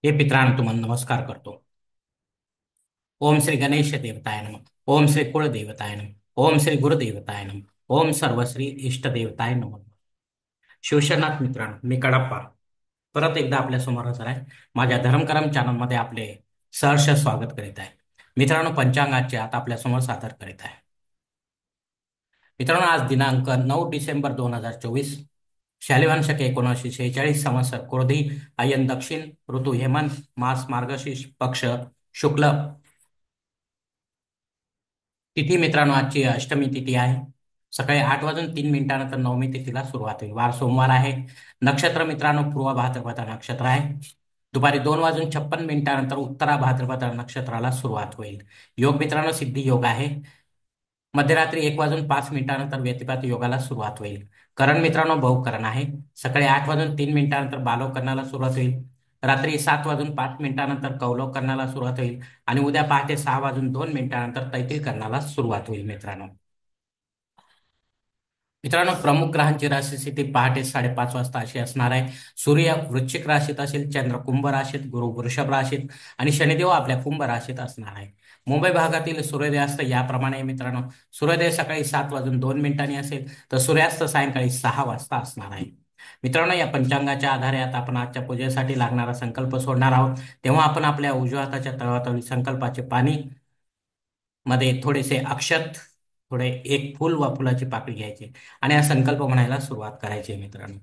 हे पितरांनो तुम्हाला नमस्कार करतो. ओम श्री गणेश देवताय नमः. ओम श्री कुळदेवताय नमः. ओम श्री गुरुदेवताय नमः. ओम सर्वश्री इष्टदेवताय नमः. शिवशरणात मित्रांनो, मी कडप्पा परत एकदा आपल्या समोर हजर आहे. माझ्या धर्मकरम चॅनलमध्ये आपले सहर्ष स्वागत करीत आहे. मित्रांनो, पंचांगाचे आता आपल्या समोर सादर करीत आहे. मित्रांनो, आज दिनांक 9 डिसेंबर 2024, शालिवान शके 1946, संवत्सर क्रोधी, अयन दक्षिण, ऋतू हेमंत, मास मार्गशीर्ष, पक्ष शुक्ल, तिथी मित्रांनो आजची अष्टमी तिथी आहे. सकाळी 8 वाजून 3 मिनिटानंतर नवमी तिथीला सुरुवात होईल. वार सोमवार आहे. नक्षत्र मित्रांनो पूर्व भाद्रपद नक्षत्र आहे. दुपारी 2 वाजून 56 मिनिटानंतर उत्तरा भाद्रपद नक्षत्राला सुरुवात होईल. योग मित्रांनो सिद्धी योग आहे. मध्यरात्री 1 वाजून 5 मिनिटानंतर व्यतिपात योगाला सुरुवात होईल. करण मित्रांनो बहुकरण आहे. सकाळी 8 वाजून 3 मिनिटानंतर बालव करण्याला सुरुवात होईल. रात्री 7 वाजून 5 मिनिटानंतर कौलव करण्याला सुरुवात होईल. आणि उद्या पहाटे 6 वाजून 2 मिनिटानंतर तैतील करण्याला सुरुवात होईल. मित्रांनो मित्रांनो प्रमुख ग्रहांची राशी स्थिती पहाटे 5:30 वाजता अशी असणार आहे. सूर्य वृश्चिक राशीत असेल, चंद्र कुंभ राशीत, गुरु वृषभ राशीत आणि शनिदेव आपल्या कुंभ राशीत असणार आहे. मुंबई भागातील सूर्योदयास्त याप्रमाणे आहे. मित्रांनो सूर्योदय सकाळी 7 वाजून 2 मिनिटांनी असेल, तर सूर्यास्त सायंकाळी 6 वाजता असणार आहे. मित्रांनो या पंचांगाच्या आधारे आता आपण आजच्या पूजेसाठी लागणारा संकल्प सोडणार आहोत. तेव्हा आपण आपल्या उजव्या हाताच्या तळहातावरील संकल्पाचे पाणी मध्ये थोडेसे अक्षत, थोडे एक फूल व फुलाची पाकळी घ्यायची आणि हा संकल्प म्हणायला सुरुवात करायची आहे. मित्रांनो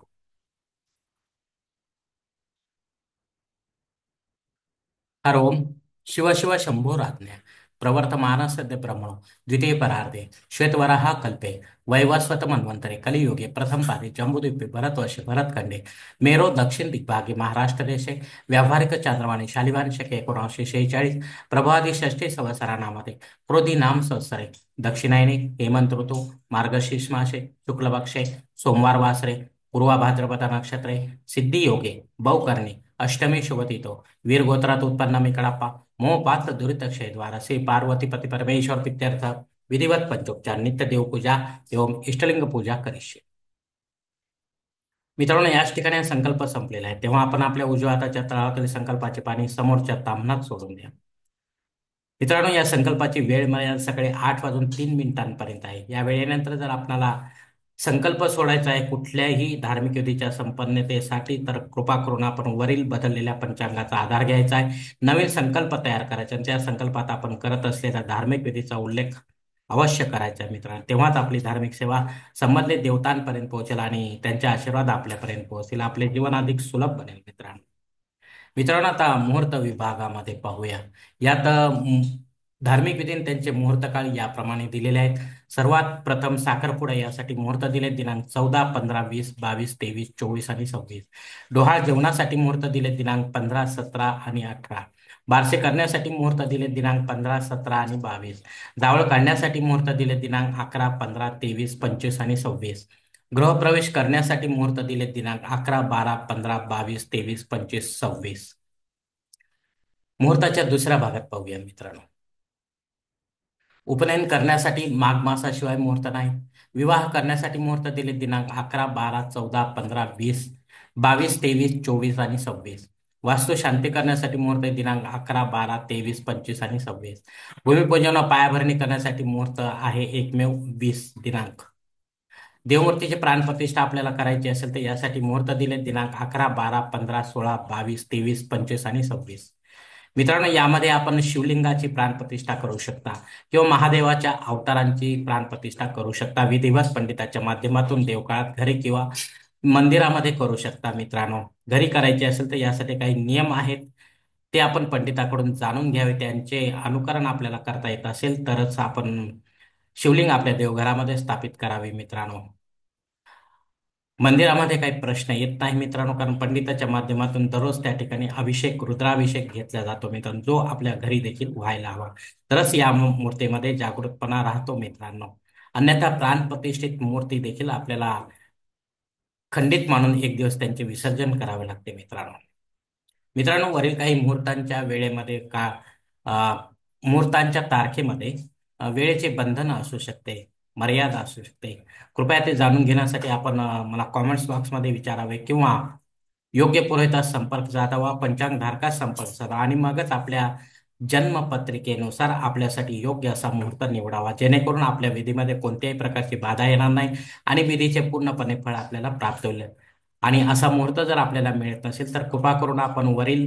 हर ओम शिव शिव शंभोराज्ञा प्रवर्तमान सद्य ब्रह्मणो द्वितीय परार्धे श्वेतवराह कल्पे वैवस्वत मन्वंतरे कलियुगे प्रथम पादे जम्बूद्वीपे भरतवर्षे भरतखंडे मेरो दक्षिण दिग्भागे महाराष्ट्र देशे व्यावहारिक चांद्रमाने शालिवान शके 1946 प्रभादी षष्ठी संवत्सरानामध्ये क्रोधी नाम संवत्सरे दक्षिणायने हेमंत ऋतू मार्गशीर्ष मासे शुक्ल पक्षे सोमवार वासरे पूर्वा भाद्रपद नक्षत्रे सिद्धी योगे बहुकर्णी अष्टमी शुभतिथो वीर गोत्रात उत्पन्न मी कडाप्पा मोहपात्र दुरित क्षय द्वारा श्री पार्वती पती परमेश्वर प्रित्यर्थ विधिवत पंचोपचार नित्य देवपूजा एवं इष्टलिंग पूजा करिष्ये. मित्रांनो याच ठिकाणी हा संकल्प संपलेला आहे. तेव्हा आपण आपल्या उजव्या हाताच्या तळहातातील संकल्पाचे पाणी समोरच्या ताम्हणात सोडून द्या. मित्रांनो या संकल्पाची वेळ मर्यादा सकाळी 8 वाजून 3 मिनिटांपर्यंत आहे. या वेळेनंतर जर आपल्याला संकल्प सोडायचा आहे कुठल्याही धार्मिक विधीच्या संपन्नतेसाठी, तर कृपा करून आपण वरील बदललेल्या पंचांगाचा आधार घ्यायचा आहे. नवीन संकल्प तयार करायचा आणि त्या संकल्पात आपण करत असलेल्या धार्मिक विधीचा उल्लेख अवश्य करायचा आहे. मित्रांनो तेव्हाच आपली धार्मिक सेवा संबंधित देवतांपर्यंत पोहोचेल आणि त्यांचे आशीर्वाद आपल्यापर्यंत पोहोचतील. आपले जीवन अधिक सुलभ बनेल. मित्रांनो मित्रांनो आता मुहूर्त विभागामध्ये पाहूया. यात धार्मिक विधीने त्यांचे मुहूर्त काळ याप्रमाणे दिलेले आहेत. सर्वात प्रथम साखरपुडा यासाठी मुहूर्त दिले दिनांक 14, 15, 20, 22, 23, 24 आणि 26. डोहाळ जेवणासाठी मुहूर्त दिले दिनांक 15, 17 आणि 18. बारसे करण्यासाठी मुहूर्त दिले दिनांक 15, 17 आणि 22. जावळ काढण्यासाठी मुहूर्त दिले दिनांक 11, 15, 23, 25 आणि 26. गृहप्रवेश करण्यासाठी मुहूर्त दिले दिनांक 11, 12, 15, 22, 23, 25, 26. मुहूर्ताच्या दुसऱ्या भागात पाहूया. मित्रांनो उपनयन करण्यासाठी माघ मासाशिवाय मुहूर्त नाही. विवाह करण्यासाठी मुहूर्त दिले दिनांक 11, 12, 14, 15, 20, 22, 23, 24 आणि 26. वास्तू शांती करण्यासाठी मुहूर्त दिनांक 11, 12, 23, 25 आणि 26. भूमिपूजन व पायाभरणी करण्यासाठी मुहूर्त आहे एकमेव 20 दिनांक. देवमूर्तीची प्राणप्रतिष्ठा आपल्याला करायची असेल तर यासाठी मुहूर्त दिले दिनांक 11, 12, 15, 16, 22, 23, 25 आणि 26. मित्रांनो यामध्ये आपण शिवलिंगाची प्राणप्रतिष्ठा करू शकता किंवा महादेवाच्या अवतारांची प्राणप्रतिष्ठा करू शकता. विधिवत पंडिताच्या माध्यमातून देवकाळात घरी किंवा मंदिरामध्ये करू शकता. मित्रांनो घरी करायचे असेल तर यासाठी काही नियम आहेत, ते आपण पंडिताकडून जाणून घ्यावे. त्यांचे अनुकरण आपल्याला करता येत असेल तरच आपण शिवलिंग आपल्या देवघरामध्ये स्थापित करावे. मित्रांनो मंदिरामध्ये काही प्रश्न येत नाही. मित्रांनो कारण पंडिताच्या माध्यमातून दररोज त्या ठिकाणी अभिषेक रुद्राभिषेक घेतला जातो. मित्रांनो जो आपल्या घरी देखील व्हायला हवा, तरच या मूर्तीमध्ये जागृतपणा राहतो. मित्रांनो अन्यथा प्राणप्रतिष्ठित मूर्ती देखील आपल्याला खंडित मानून एक दिवस त्यांचे विसर्जन करावे लागते. मित्रांनो मित्रांनो वरील काही मुहूर्तांच्या वेळेमध्ये अ, मुहूर्तांच्या तारखेमध्ये वेळेचे बंधन असू शकते, मर्यादा असू शकते. कृपया ते जाणून घेण्यासाठी आपण मला कॉमेंट्स बॉक्समध्ये विचारावे किंवा योग्य पुरोहितास संपर्क साधावा, पंचांग धारकास संपर्क साधावा आणि मगच आपल्या जन्मपत्रिकेनुसार आपल्यासाठी योग्य असा मुहूर्त निवडावा, जेणेकरून आपल्या विधीमध्ये कोणत्याही प्रकारची बाधा येणार नाही आणि विधीचे पूर्णपणे फळ आपल्याला प्राप्त होईल. आणि असा मुहूर्त जर आपल्याला मिळत नसेल तर कृपा करून आपण वरील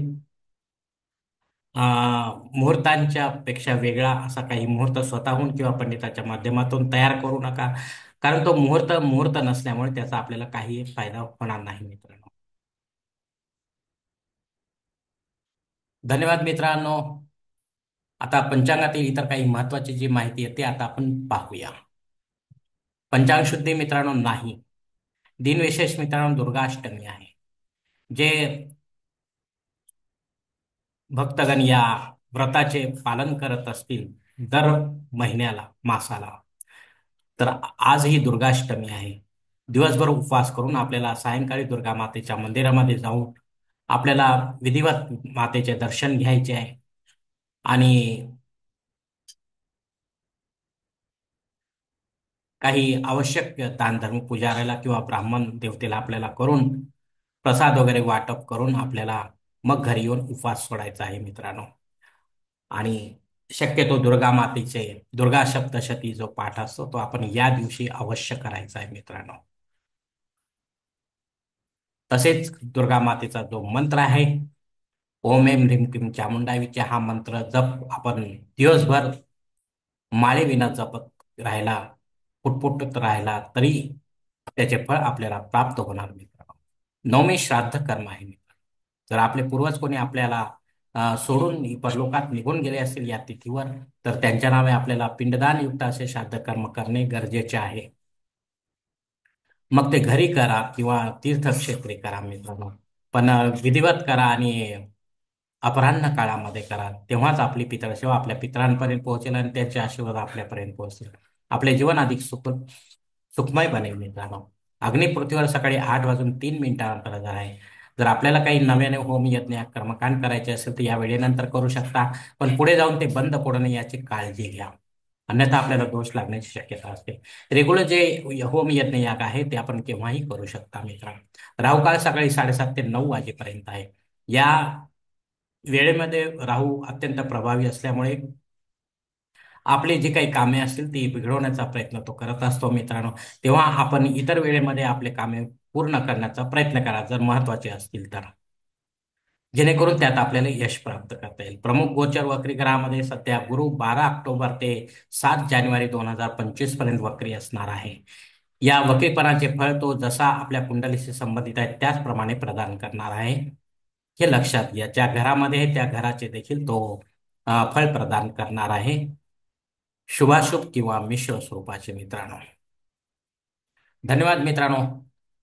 अ, मुहूर्तांच्या पेक्षा वेगळा असा काही मुहूर्त स्वतःहून किंवा पंडिताच्या माध्यमातून तयार करू नका, कारण तो मुहूर्त मुहूर्त नसल्यामुळे त्याचा आपल्याला काही फायदा होणार नाही मित्रांनो. धन्यवाद मित्रांनो. आता पंचांगातील इतर काही महत्वाची जी माहिती आहे ती आता आपण पाहूया. पंचांग शुद्धी मित्रांनो नाही. दिनविशेष मित्रांनो दुर्गाष्टमी आहे. जे भक्तगण या व्रताचे पालन करत असतील दर महिन्याला मासाला, तर आज ही दुर्गाष्टमी आहे. दिवसभर उपवास करून आपल्याला सायंकाळी दुर्गा मातेच्या मंदिरामध्ये जाऊन आपल्याला विधिवत मातेचे दर्शन घ्यायचे आहे आणि काही आवश्यक दानधर्म पुजाऱ्याला किंवा ब्राह्मण देवतेला आपल्याला करून प्रसाद वगैरे वाटप करून आपल्याला मग घरी येऊन उपवास सोडायचा आहे मित्रांनो. आणि शक्यतो दुर्गा मातेचे दुर्गा सप्तशती जो पाठ असतो तो आपण या दिवशी अवश्य करायचा आहे मित्रांनो. तसेच दुर्गा मातेचा जो मंत्र आहे ओम एम ह्रीम क्लीम चामुंडावीचे, हा मंत्र जप आपण दिवसभर माळेविना जपत राहिला, पुटपुटत राहिला तरी त्याचे फळ आपल्याला प्राप्त होणार मित्रांनो. नवमी श्राद्ध कर्म आहे मित्र. जर आपले पूर्वज कोणी आपल्याला सोडून परलोकात निघून गेले असतील या तिथीवर, तर त्यांच्या नावे आपल्याला पिंडदान युक्त असे श्राद्ध कर्म करणे गरजेचे आहे. मग ते घरी करा किंवा तीर्थक्षेत्री करा मित्रांनो, पण विधिवत करा आणि अपराह्न काळामध्ये करा. तेव्हाच आपली पितळसेवा आपल्या पितरांपर्यंत पोहोचेल आणि त्यांचे आशीर्वाद आपल्यापर्यंत पोहोचतील. आपले जीवन अधिक सुखमय बनेल मित्रांनो. अग्निपृथ्वीवर सकाळी 8:03 आहे. जर आपल्याला काही नव्याने होम यज्ञ कर्मकांड करायचे असेल तर या वेळेनंतर करू शकता, पण पुढे जाऊन ते बंद पडू नये याची काळजी घ्या, अन्यथा आपल्याला दोष लागण्याची शक्यता असते. रेग्युलर जे होम यज्ञ याग आहे ते आपण केव्हाही करू शकता मित्रांनो. राहुकाळ सकाळी 7:30 ते 9 वाजेपर्यंत आहे. या वेळेमध्ये राहू अत्यंत प्रभावी असल्यामुळे आपली जी काही कामे असतील ती बिघडवण्याचा प्रयत्न तो करत असतो मित्रांनो. तेव्हा आपण इतर वेळेमध्ये आपले कामे पूर्ण करण्याचा प्रयत्न करा जर महत्वाचे असतील तर, जेणेकरून त्यात आपल्याला यश प्राप्त करता येईल. प्रमुख गोचर वक्री ग्रहामध्ये सध्या गुरु 12 ऑक्टोबर ते 7 जानेवारी 2025 पर्यंत वक्री असणार आहे. या वक्रीपणाचे फळ तो जसा आपल्या कुंडलीशी संबंधित आहे त्याचप्रमाणे प्रदान करणार आहे. हे लक्षात घ्या. ज्या घरामध्ये आहे त्या घराचे देखील तो फळ प्रदान करणार आहे, शुभाशुभ किंवा मिश्र स्वरूपाचे मित्रांनो. धन्यवाद मित्रांनो.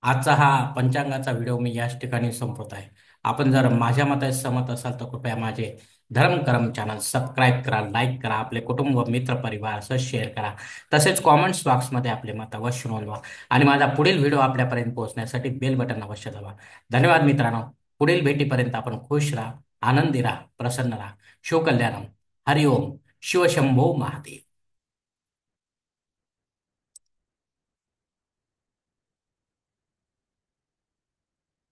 आजचा हा पंचांगाचा व्हिडिओ मी याच ठिकाणी संपवत आहे. आपण जर माझ्या मताशी सहमत असाल तर कृपया माझे धर्म करम चॅनल सबस्क्राईब करा, लाईक करा, आपले कुटुंब मित्र परिवार असं शेअर करा. तसेच कॉमेंट्स बॉक्समध्ये आपले मत अवश्य नोंदवा आणि माझा पुढील व्हिडिओ आपल्यापर्यंत पोहोचण्यासाठी बेल बटन अवश्य दाबा. धन्यवाद मित्रांनो. पुढील भेटीपर्यंत आपण खुश राहा, आनंदी राहा, प्रसन्न राहा. शिवकल्याणम. हरिओम. शिवशंभो महादेव.